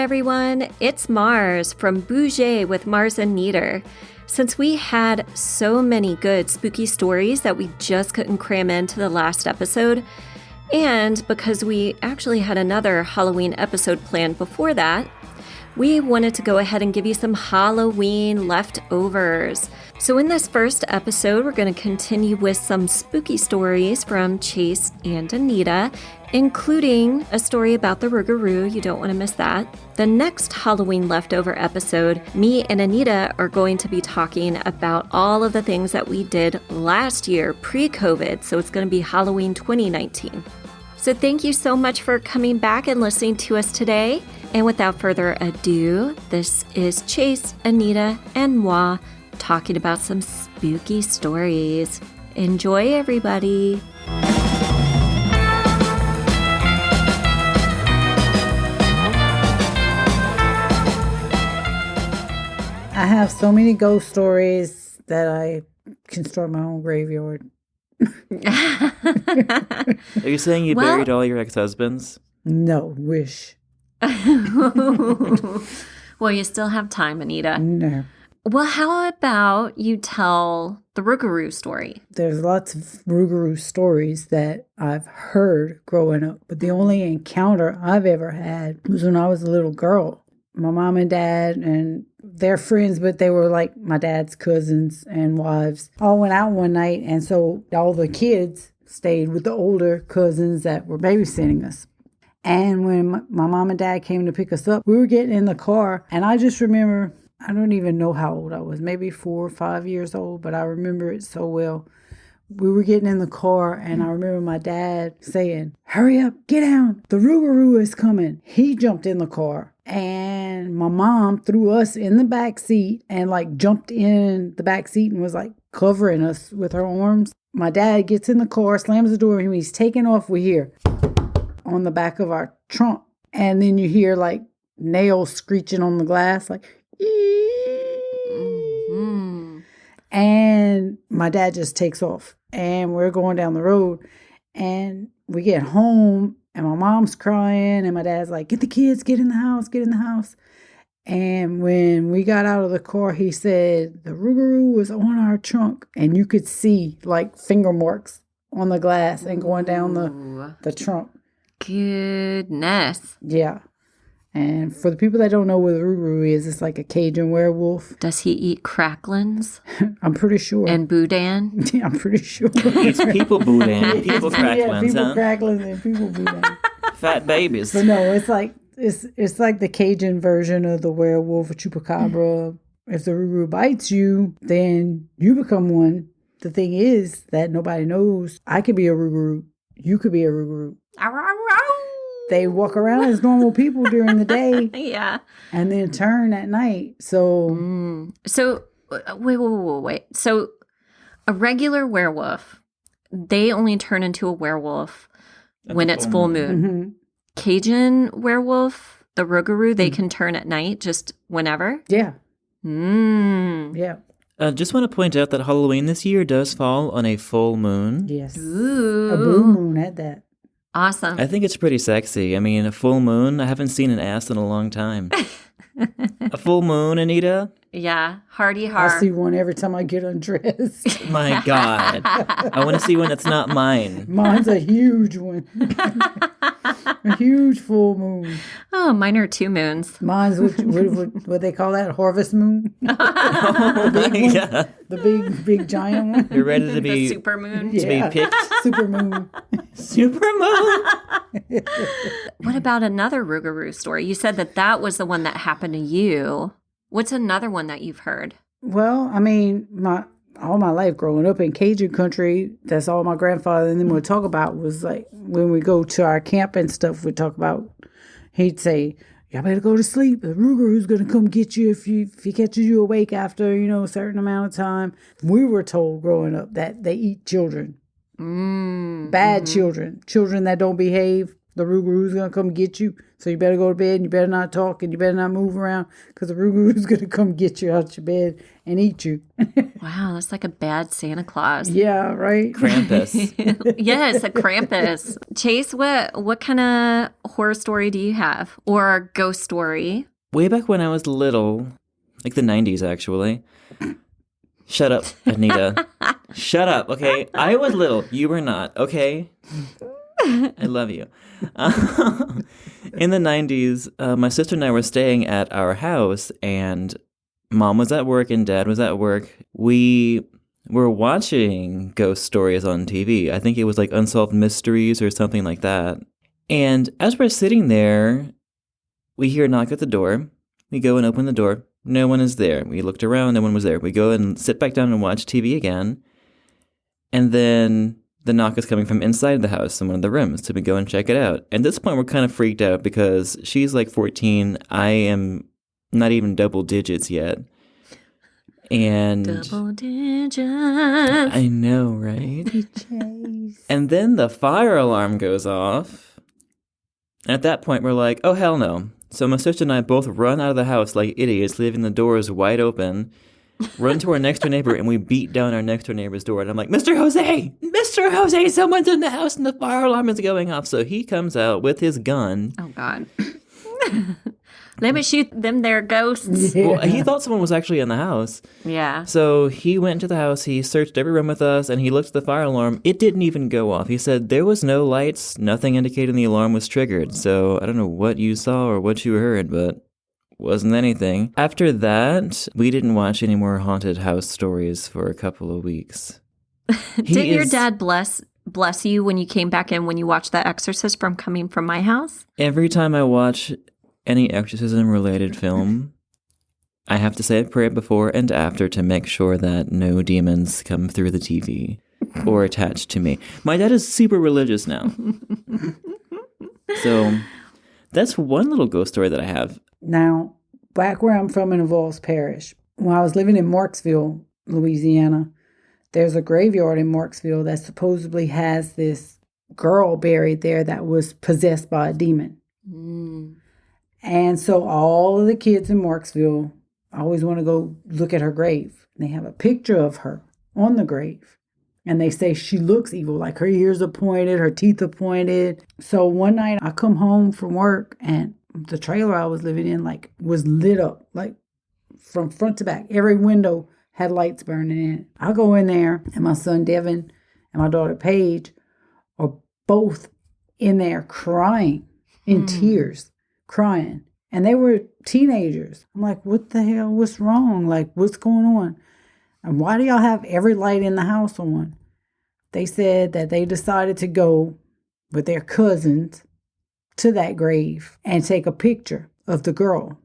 everyone. It's Mars from Bougie with Mars and Neeter. Since we had so many good spooky stories that we just couldn't cram into the last episode, and because we actually had another Halloween episode planned before that, we wanted to go ahead and give you some Halloween leftovers. So in this first episode, we're going to continue with some spooky stories from Chase and Anita, including a story about the Rougarou. You don't want to miss that. The next Halloween leftover episode, me and Anita are going to be talking about all of the things that we did last year, pre-COVID. So it's going to be Halloween 2019. So thank you so much for coming back and listening to us today. And without further ado, this is Chase, Anita, and moi talking about some spooky stories. Enjoy, everybody. I have so many ghost stories that I can start my own graveyard. Are you saying you buried all your ex-husbands? No, wish. Well, you still have time, Anita. No. Well, how about you tell the Rougarou story? There's lots of Rougarou stories that I've heard growing up, but the only encounter I've ever had was when I was a little girl. My mom and dad and their friends, but they were like my dad's cousins and wives, all went out one night, and so all the kids stayed with the older cousins that were babysitting us. And when my mom and dad came to pick us up, we were getting in the car, and I just remember, I don't even know how old I was, maybe 4 or 5 years old, but I remember it so well. We were getting in the car, and I remember my dad saying, "Hurry up, get down, the Rougarou is coming." He jumped in the car, and my mom threw us in the back seat and like jumped in the back seat and was like covering us with her arms. My dad gets in the car, slams the door, and when he's taking off, we hear on the back of our trunk, and then you hear like nails screeching on the glass, like mm-hmm. And my dad just takes off, and we're going down the road, and we get home, and my mom's crying, and my dad's like, "Get the kids, get in the house, get in the house." And when we got out of the car, he said the Rougarou was on our trunk, and you could see like finger marks on the glass and going down the trunk. Goodness. Yeah. And for the people that don't know what the Rougarou is, it's like a Cajun werewolf. Does he eat cracklins? I'm pretty sure. And boudin? Yeah, I'm pretty sure. It's people boudin, people cracklins, people cracklins and people boudin. Fat babies. But no, it's like the Cajun version of the werewolf or chupacabra. If the Rougarou bites you, then you become one. The thing is that nobody knows. I could be a Rougarou. You could be a Rougarou. They walk around as normal people during the day. Yeah. And then turn at night. So. So, wait. So, a regular werewolf, they only turn into a werewolf when it's full moon. Mm-hmm. Cajun werewolf, the Rougarou, they can turn at night just whenever? Yeah. Yeah. Just want to point out that Halloween this year does fall on a full moon. Yes. Ooh. A blue moon at that. Awesome. I think it's pretty sexy. I mean, a full moon, I haven't seen an ass in a long time. A full moon, Anita? Yeah, hardy har. I see one every time I get undressed. My God. I want to see one that's not mine. Mine's a huge one. A huge full moon. Oh, mine are 2 moons. Mine's what they call that? Harvest moon? Oh, my God. The big giant one? You're ready to be... The super moon. To be picked? Super moon. Super moon? What about another Rougarou story? You said that was the one that happened to you. What's another one that you've heard? Well, I mean, all my life growing up in Cajun country, that's all my grandfather and them would talk about was like when we go to our camp and stuff, we'd talk about, he'd say, "Y'all better go to sleep. The Rougarou's going to come get you if he catches you awake after, a certain amount of time." We were told growing up that they eat children. Bad children that don't behave. The Rougarou's going to come get you. So you better go to bed and you better not talk and you better not move around because the Rougarou's going to come get you out your bed and eat you. Wow, that's like a bad Santa Claus. Yeah, right? Krampus. Yes, a Krampus. Chase, what kind of horror story do you have? Or ghost story? Way back when I was little, like the 90s actually. Shut up, Anita. Shut up, okay? I was little. You were not, okay? I love you. In the 90s, my sister and I were staying at our house, and Mom was at work and Dad was at work. We were watching ghost stories on TV. I think it was like Unsolved Mysteries or something like that. And as we're sitting there, we hear a knock at the door. We go and open the door. No one is there. We looked around. No one was there. We go and sit back down and watch TV again. And then the knock is coming from inside the house in one of the rooms. So we go and check it out. At this point, we're kind of freaked out because she's like 14. I am not even double digits yet. And Double digits. I know, right? And then the fire alarm goes off. And at that point, we're like, oh, hell no. So my sister and I both run out of the house like idiots, leaving the doors wide open, run to our next door neighbor, and we beat down our next door neighbor's door. And I'm like, Mr. Jose, someone's in the house and the fire alarm is going off. So he comes out with his gun. Oh, God. Let me shoot them there ghosts. Yeah. Well, he thought someone was actually in the house. Yeah. So he went into the house, he searched every room with us, and he looked at the fire alarm. It didn't even go off. He said there was no lights, nothing indicating the alarm was triggered. So I don't know what you saw or what you heard, but wasn't anything. After that, we didn't watch any more haunted house stories for a couple of weeks. Did your dad bless you when you came back in when you watched The Exorcist from Coming From My House? Every time I watch any exorcism-related film, I have to say a prayer before and after to make sure that no demons come through the TV or attach to me. My dad is super religious now. So that's one little ghost story that I have. Now, back where I'm from in Evalds Parish, when I was living in Marksville, Louisiana, there's a graveyard in Marksville that supposedly has this girl buried there that was possessed by a demon. Mm. And so all of the kids in Marksville always want to go look at her grave. They have a picture of her on the grave. And they say she looks evil, like her ears are pointed, her teeth are pointed. So one night I come home from work and the trailer I was living in was lit up, like from front to back. Every window had lights burning in it. I go in there and my son Devin and my daughter Paige are both in there crying in tears. Crying. And they were teenagers. I'm like, what the hell? What's wrong? Like, what's going on? And why do y'all have every light in the house on? They said that they decided to go with their cousins to that grave and take a picture of the girl.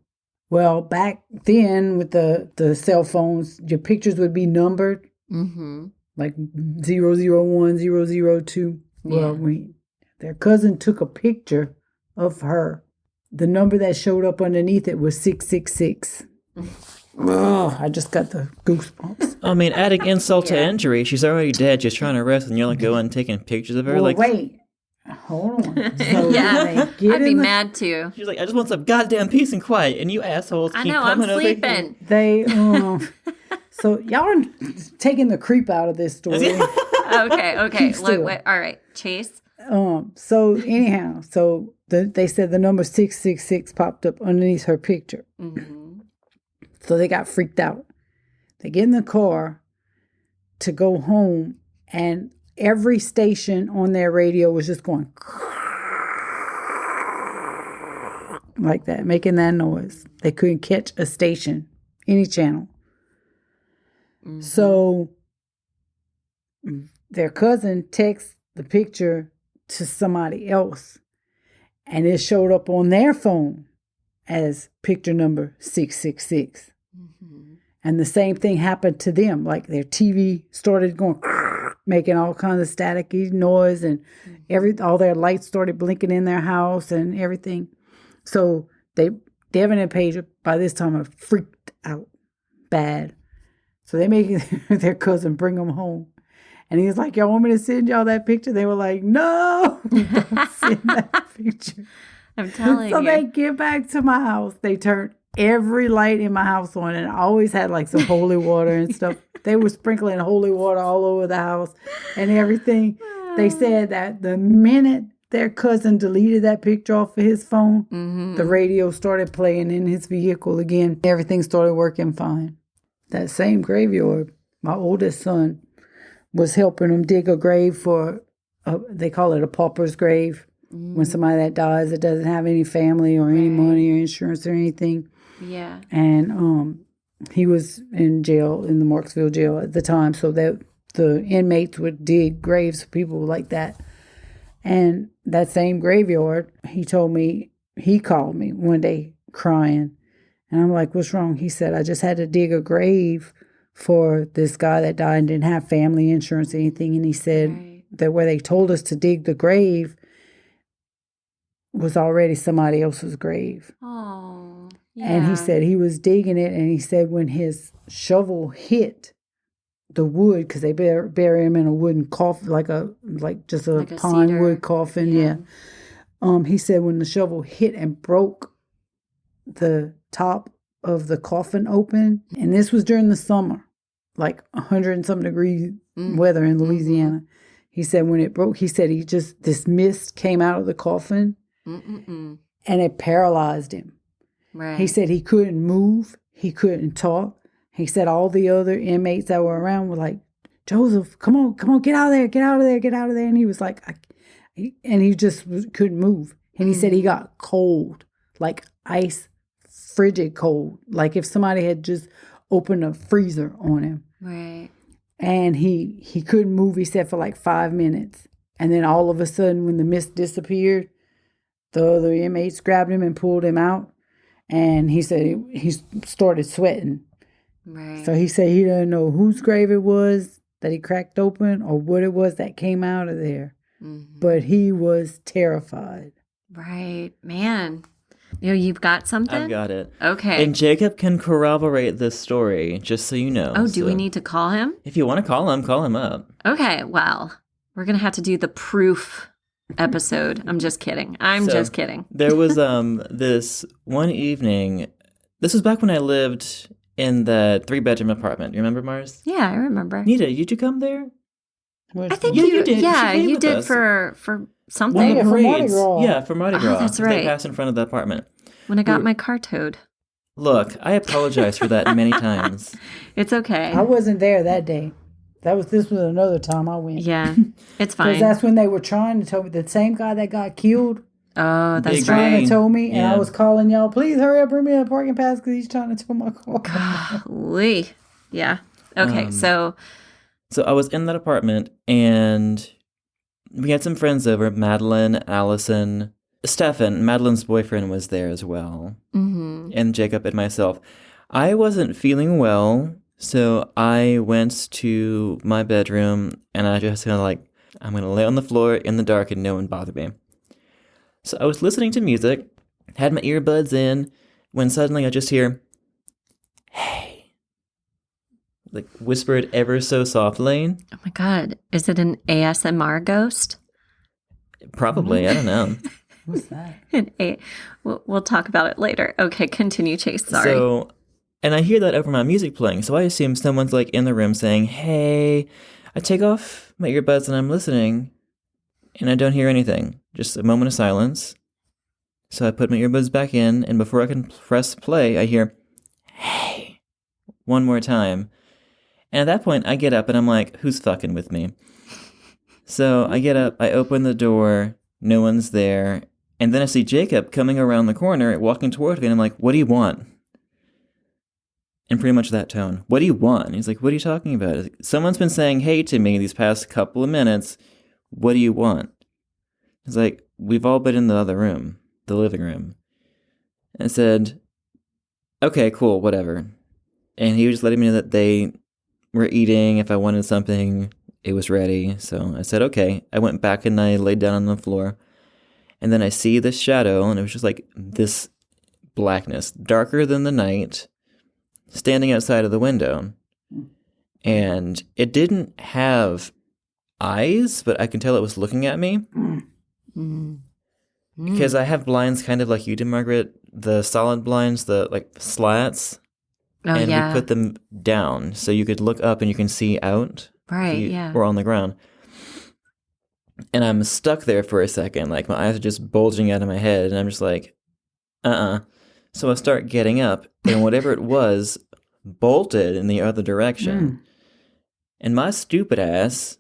Well, back then with the cell phones, your pictures would be numbered. Mm-hmm. Like 001, 002. Yeah. Well, their cousin took a picture of her. The number that showed up underneath it was 666. Oh, I just got the goosebumps. I mean, adding insult to injury, she's already dead, just trying to rest, and you're like going and taking pictures of her. Well, wait. Hold on. So Yeah, I'd be mad too. She's like, I just want some goddamn peace and quiet, and you assholes I keep know, I'm coming over sleeping. here. They, so y'all are taking the creep out of this story. Okay. Keep still. Look, all right, Chase. So anyhow, they said the number 666 popped up underneath her picture. Mm-hmm. So they got freaked out. They get in the car to go home, and every station on their radio was just going like that, making that noise. They couldn't catch a station, any channel. Mm-hmm. So their cousin texts the picture to somebody else, and it showed up on their phone as picture number 666. Mm-hmm. And the same thing happened to them. Like their TV started going, making all kinds of staticky noise, and all their lights started blinking in their house and everything. So Devin and Paige by this time are freaked out bad. So they make their cousin bring them home. And he was like, y'all want me to send y'all that picture? They were like, no, don't send that picture. I'm telling So you. they get back to my house. They turned every light in my house on, and I always had like some holy water and stuff. They were sprinkling holy water all over the house and everything. They said that the minute their cousin deleted that picture off of his phone, the radio started playing in his vehicle again. Everything started working fine. That same graveyard, my oldest son was helping him dig a grave for, they call it a pauper's grave. When somebody that dies that doesn't have any family or any money or insurance or anything. Yeah. And he was in jail, in the Marksville jail at the time, so that the inmates would dig graves for people like that. And that same graveyard, he called me one day crying. And I'm like, what's wrong? He said, I just had to dig a grave for this guy that died and didn't have family insurance or anything. And he said that where they told us to dig the grave was already somebody else's grave. Oh, yeah. And he said he was digging it, and he said when his shovel hit the wood, because they bury him in a wooden coffin, like just a pine cedar wood coffin, yeah. He said when the shovel hit and broke the top of the coffin open, and this was during the summer, like 100 and some degree weather in Louisiana. He said when it broke, he said this mist came out of the coffin. And it paralyzed him. Right. He said he couldn't move. He couldn't talk. He said all the other inmates that were around were like, Joseph, come on, get out of there, get out of there, get out of there. And he was like, and he just couldn't move. And he said he got cold, like ice, frigid cold. Like if somebody had just opened a freezer on him. Right. And he couldn't move, he said, for like 5 minutes. And then all of a sudden when the mist disappeared, the other inmates grabbed him and pulled him out. And he said he started sweating. Right. So he said he didn't know whose grave it was that he cracked open or what it was that came out of there. But he was terrified. Right. Man. You've got something? I've got it. Okay. And Jacob can corroborate this story, just so you know. Oh, do we need to call him? If you want to call him up. Okay. Well, we're going to have to do the proof episode. I'm just kidding. Just kidding. There was this one evening. This was back when I lived in the 3-bedroom apartment. You remember, Mars? Yeah, I remember. Neeter, did you come there? I think you did. Yeah, you did us. for something. One of the for Mardi parades. Gras. Yeah, for Mardi Gras. That's right. They passed in front of the apartment. When I got my car towed. Look, I apologize for that many times. It's okay. I wasn't there that day. This was another time I went. Yeah, it's fine. Because that's when they were trying to tell me, the same guy that got killed Oh, that's Big right. trying rain. to tow me, and Yeah. I was calling y'all, please hurry up, bring me a parking pass because he's trying to tow my car. Golly. Yeah. Okay, so So I was in that apartment, and we had some friends over. Madeline, Allison, Stefan, Madeline's boyfriend was there as well, and Jacob and myself. I wasn't feeling well, so I went to my bedroom, and I just kind of like, I'm going to lay on the floor in the dark and no one bother me. So I was listening to music, had my earbuds in, when suddenly I just hear, hey, like whispered ever so softly. oh my God, is it an ASMR ghost? Probably, I don't know. What's that? We'll talk about it later. Okay, continue, Chase. Sorry. So, and I hear that over my music playing, so I assume someone's like in the room saying, hey, I take off my earbuds and I'm listening, and I don't hear anything. Just a moment of silence. So I put my earbuds back in, and before I can press play, I hear, hey, one more time. And at that point, I get up and I'm like, who's fucking with me? So I get up, I open the door, no one's there, and then I see Jacob coming around the corner, walking toward me, and I'm like, what do you want? In pretty much that tone. What do you want? And he's like, what are you talking about? Like, someone's been saying hey to me these past couple of minutes. What do you want? It's like, we've all been in the other room, the living room. And I said, okay, cool, whatever. And he was just letting me know that they were eating. If I wanted something, it was ready. So I said, okay. I went back and I laid down on the floor. And then I see this shadow, and it was just like this blackness, darker than the night, standing outside of the window. And it didn't have eyes, but I can tell it was looking at me. Because I have blinds kind of like you did, Margaret, the solid blinds, the like slats. Oh, and yeah. we put them down so you could look up and you can see out. Right, yeah. Or on the ground. And I'm stuck there for a second. Like, my eyes are just bulging out of my head. And I'm just like, So I start getting up. And whatever it was bolted in the other direction. And my stupid ass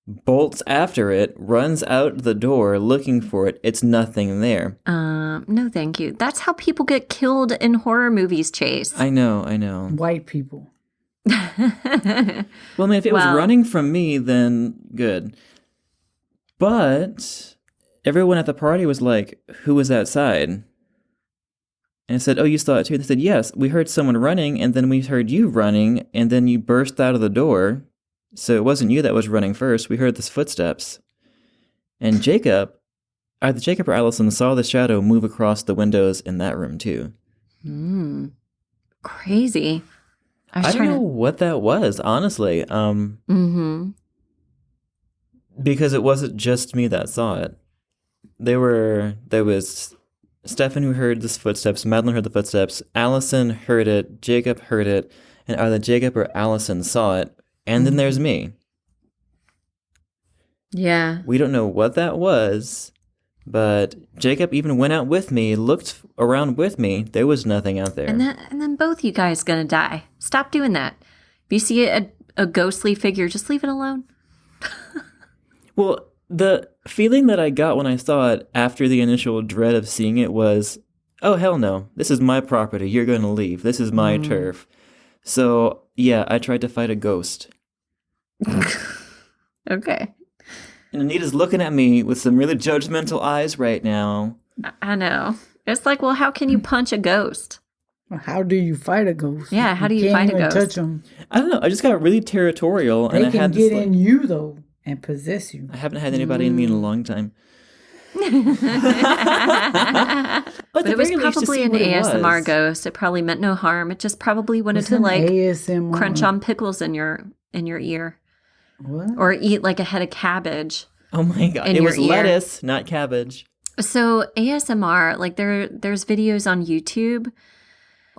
bolts after it, runs out the door looking for it. It's nothing there. No, thank you. That's how people get killed in horror movies, Chase. I know. White people. Well, I mean, if it was running from me, then good. But everyone at the party was like, who was outside? And I said, oh, you saw it too? They said, yes, we heard someone running, and then we heard you running, and then you burst out of the door. So it wasn't you that was running first. We heard the footsteps. And Jacob, either Jacob or Allison, saw the shadow move across the windows in that room too. Crazy. I don't know what that was, honestly. Because it wasn't just me that saw it. There was Stefan who heard the footsteps, Madeline heard the footsteps, Allison heard it, Jacob heard it, and either Jacob or Allison saw it. And then there's me. Yeah. We don't know what that was, but Jacob even went out with me, looked around with me. There was nothing out there. And then both you guys gonna die. Stop doing that. If you see a ghostly figure, just leave it alone. Well, the feeling that I got when I saw it after the initial dread of seeing it was, oh, hell no. This is my property. You're going to leave. This is my turf. So, yeah, I tried to fight a ghost. Okay. And Anita's looking at me with some really judgmental eyes right now. I know. It's like, well, how can you punch a ghost? How do you fight a ghost? Yeah, how do you fight a ghost? Touch them. I don't know. I just got really territorial. They and I can had get this, in you, though, and possess you. I haven't had anybody in me in a long time. But it was probably an ASMR ghost. It probably meant no harm. It just probably wanted to like ASMR? crunch on pickles in your ear. What? Or eat like a head of cabbage. Oh my God. It was lettuce, not cabbage. So ASMR, like there's videos on YouTube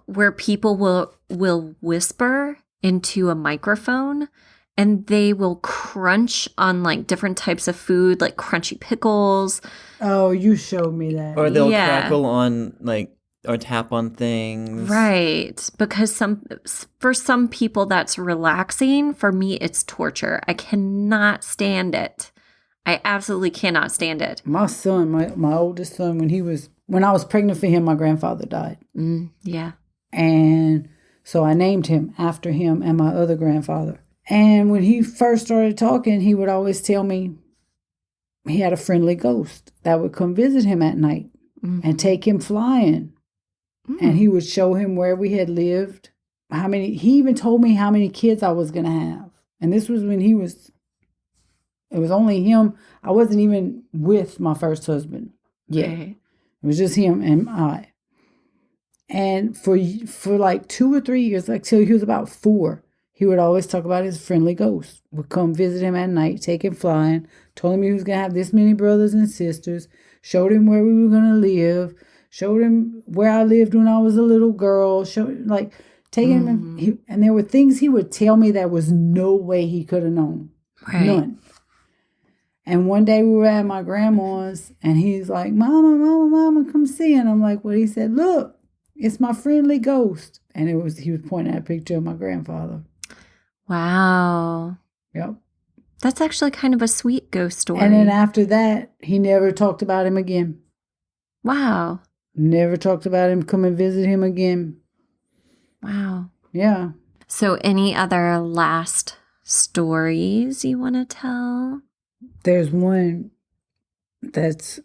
where people will whisper into a microphone and they will crunch on like different types of food, like crunchy pickles. Oh, you showed me that. Or they'll crackle on like, or tap on things. Right. Because for some people that's relaxing. For me, it's torture. I cannot stand it. I absolutely cannot stand it. My son, my oldest son, when I was pregnant for him, my grandfather died. Yeah. And so I named him after him and my other grandfather. And when he first started talking, he would always tell me he had a friendly ghost that would come visit him at night and take him flying. And he would show him where we had lived, he even told me how many kids I was going to have. And this was when it was only him. I wasn't even with my first husband yet. It was just him and I. And for like 2 or 3 years, like till he was about 4, he would always talk about his friendly ghost. Would come visit him at night, take him flying, told him he was going to have this many brothers and sisters, showed him where we were going to live, showed him where I lived when I was a little girl, taking him. And there were things he would tell me that was no way he could have known. Right. None. And one day we were at my grandma's and he's like, Mama, come see. And I'm like, well, he said, look, it's my friendly ghost. And he was pointing at a picture of my grandfather. Wow. Yep. That's actually kind of a sweet ghost story. And then after that, he never talked about him again. Wow. Never talked about him, come and visit him again. Wow. Yeah. So any other last stories you want to tell? There's one it's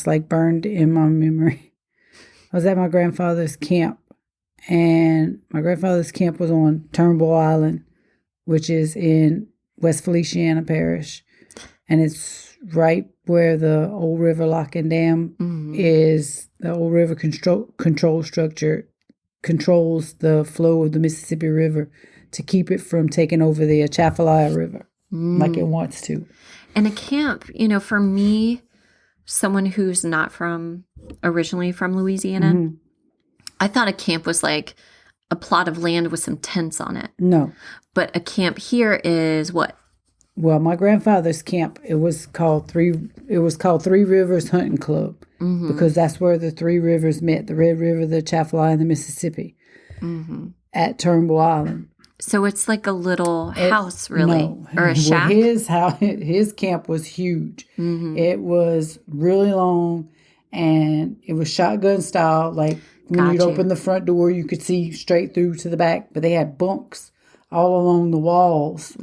like burned in my memory. I was at my grandfather's camp, and my grandfather's camp was on Turnbull Island, which is in West Feliciana Parish, and it's right where the Old River Lock and Dam is. The Old River control structure controls the flow of the Mississippi River to keep it from taking over the Atchafalaya River. like it wants to. And a camp, for me, someone who's not originally from Louisiana, I thought a camp was like a plot of land with some tents on it. No. But a camp here is what? Well, my grandfather's camp, it was called Three Rivers Hunting Club because that's where the three rivers met, the Red River, the Chaffalay, and the Mississippi at Turnbull Island. So it's like a little house, really, no. or a shack? Well, his camp was huge. It was really long, and it was shotgun style. Like when you'd open the front door, you could see straight through to the back. But they had bunks all along the walls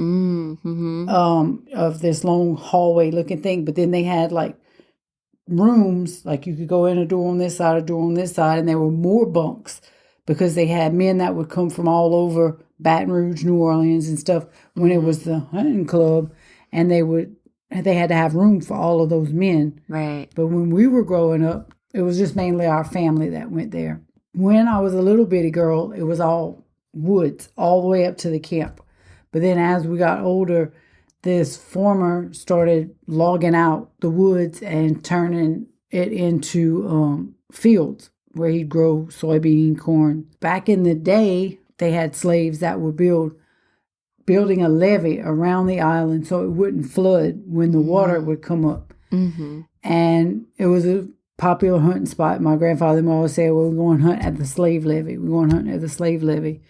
of this long hallway-looking thing. But then they had like rooms, like you could go in a door on this side, a door on this side, and there were more bunks because they had men that would come from all over Baton Rouge, New Orleans and stuff when it was the hunting club, and they had to have room for all of those men. Right. But when we were growing up, it was just mainly our family that went there. When I was a little bitty girl, it was all woods all the way up to the camp. But then as we got older, this farmer started logging out the woods and turning it into fields where he'd grow soybean, corn. Back in the day, they had slaves that were building a levee around the island so it wouldn't flood when the water would come up. And it was a popular hunting spot. My grandfather would always say, well, we're going to hunt at the slave levee. We're going hunting at the slave levee.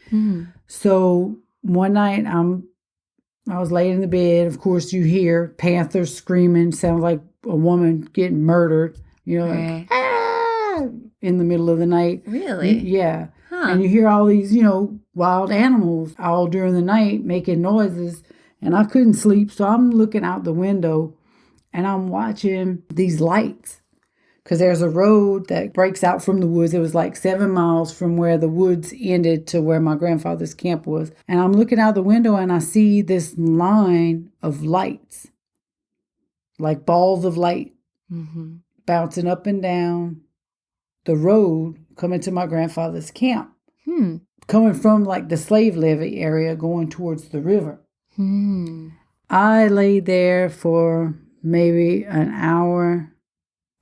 So one night I was laying in the bed. Of course, you hear panthers screaming. Sounds like a woman getting murdered. Like, ah! In the middle of the night. Really? Yeah. And you hear all these, wild animals all during the night making noises. And I couldn't sleep. So I'm looking out the window and I'm watching these lights. Because there's a road that breaks out from the woods. It was like 7 miles from where the woods ended to where my grandfather's camp was. And I'm looking out the window and I see this line of lights. Like balls of light. Bouncing up and down the road coming to my grandfather's camp. Coming from like the slave levee area going towards the river. I laid there for maybe an hour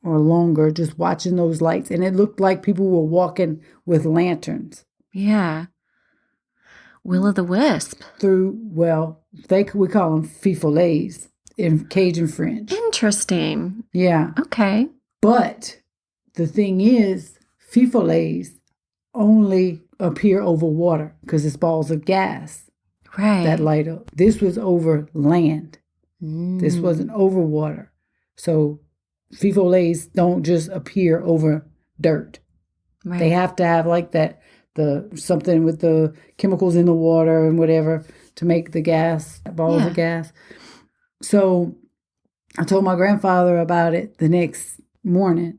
or longer just watching those lights. And it looked like people were walking with lanterns. Yeah. Will-o'-the-wisp. We call them fifolays in Cajun French. Interesting. Yeah. Okay. But the thing is, fifolays only appear over water because it's balls of gas that light up. This was over land. This wasn't over water. So fifolays don't just appear over dirt. They have to have like that, something with the chemicals in the water and whatever to make the gas, balls of gas. So I told my grandfather about it the next morning,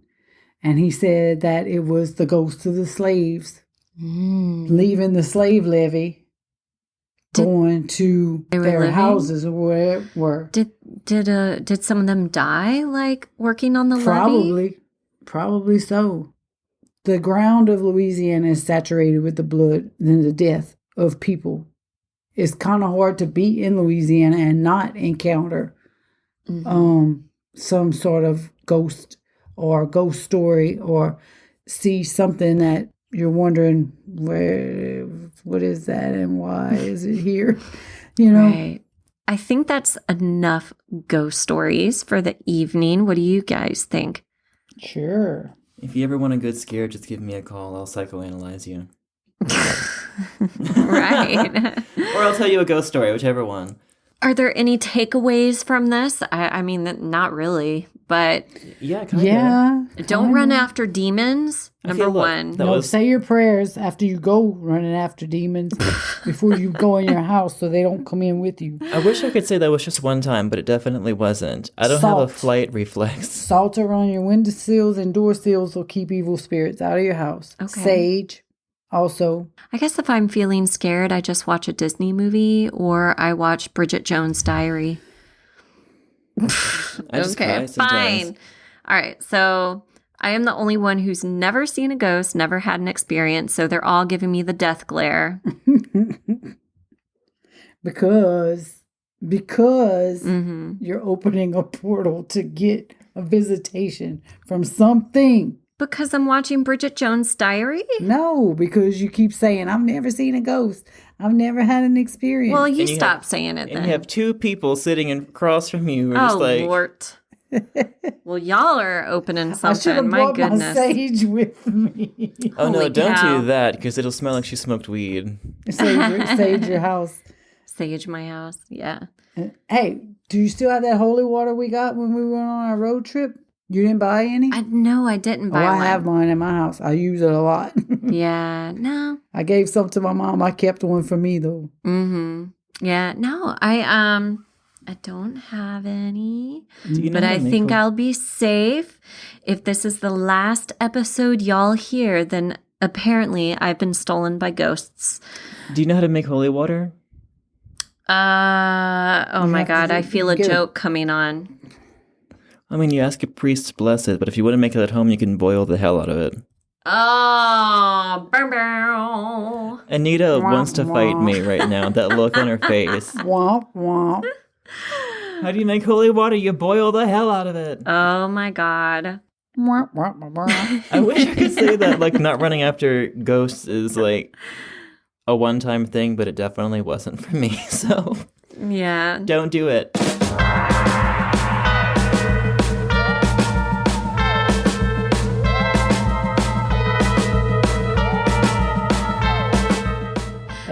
and he said that it was the ghosts of the slaves leaving the slave levee, going to their houses or where it were. Did some of them die, like working on the levee? Probably so. The ground of Louisiana is saturated with the blood and the death of people. It's kind of hard to be in Louisiana and not encounter some sort of ghost or ghost story or see something that you're wondering, what is that and why is it here? Right. I think that's enough ghost stories for the evening. What do you guys think? Sure. If you ever want a good scare, just give me a call. I'll psychoanalyze you. Right. Or I'll tell you a ghost story, whichever one. Are there any takeaways from this? I mean, not really, but yeah, kind of. Don't run after demons. Number one. Say your prayers after you go running after demons before you go in your house so they don't come in with you. I wish I could say that was just one time, but it definitely wasn't. I don't have a flight reflex. Salt around your windowsills and door sills will keep evil spirits out of your house. Okay. Sage. Also, I guess if I'm feeling scared, I just watch a Disney movie or I watch Bridget Jones' Diary. Okay, fine. All right, so I am the only one who's never seen a ghost, never had an experience, so they're all giving me the death glare. Because because you're opening a portal to get a visitation from something. Because I'm watching Bridget Jones' Diary? No, because you keep saying, I've never seen a ghost. I've never had an experience. Well, you stop saying it then. And you have two people sitting across from you who are just like... Lord. Well, y'all are opening something. I should have brought my goodness. my sage with me. Oh, no, Holy don't cow. do that, because it'll smell like she smoked weed. Sage your house. Sage my house, yeah. Hey, do you still have that holy water we got when we went on our road trip? You didn't buy any? No, I didn't buy one. I have mine in my house. I use it a lot. Yeah, no. I gave some to my mom. I kept one for me, though. Yeah, no, I don't have any, but I think I'll be safe. If this is the last episode y'all hear, then apparently I've been stolen by ghosts. Do you know how to make holy water? Oh my God, I feel a joke coming on. I mean, you ask a priest to bless it, but if you want to make it at home, you can boil the hell out of it. Oh, bow. Anita wants to fight me right now. That look on her face. Womp, womp. How do you make holy water? You boil the hell out of it. Oh my God. Womp, womp, womp, womp. I wish I could say that, like, not running after ghosts is, like, a one-time thing, but it definitely wasn't for me, so... Yeah. Don't do it.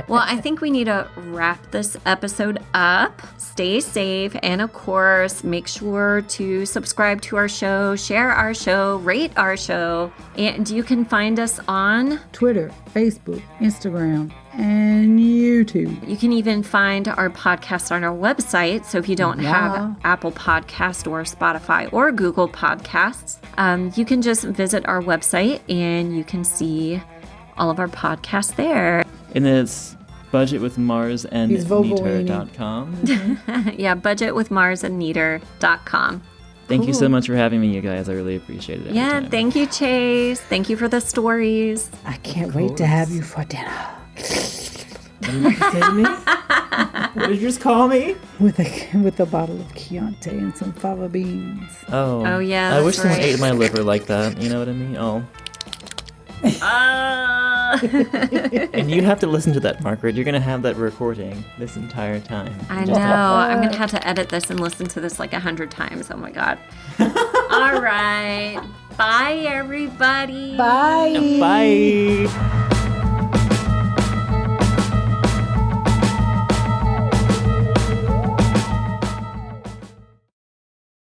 Well, I think we need to wrap this episode up. Stay safe. And of course, make sure to subscribe to our show, share our show, rate our show. And you can find us on Twitter, Facebook, Instagram, and YouTube. You can even find our podcast on our website. So if you don't have Apple Podcast or Spotify or Google Podcasts, you can just visit our website and you can see all of our podcasts there. And it's budgetwithmarsandneeter.com. Yeah, budgetwithmarsandneeter.com. Thank you so much for having me, you guys. I really appreciate it. Yeah, thank you, Chase. Thank you for the stories. I can't wait to have you for dinner. What did you say to me? What did you just call me? With a bottle of Chianti and some fava beans. Oh yeah, I wish that's someone right. ate my liver like that. You know what I mean? Oh. And you have to listen to that, Margaret. You're going to have that recording this entire time. I know. I'm going to have to edit this and listen to this like 100 times. Oh, my God. All right. Bye, everybody. Bye. Bye.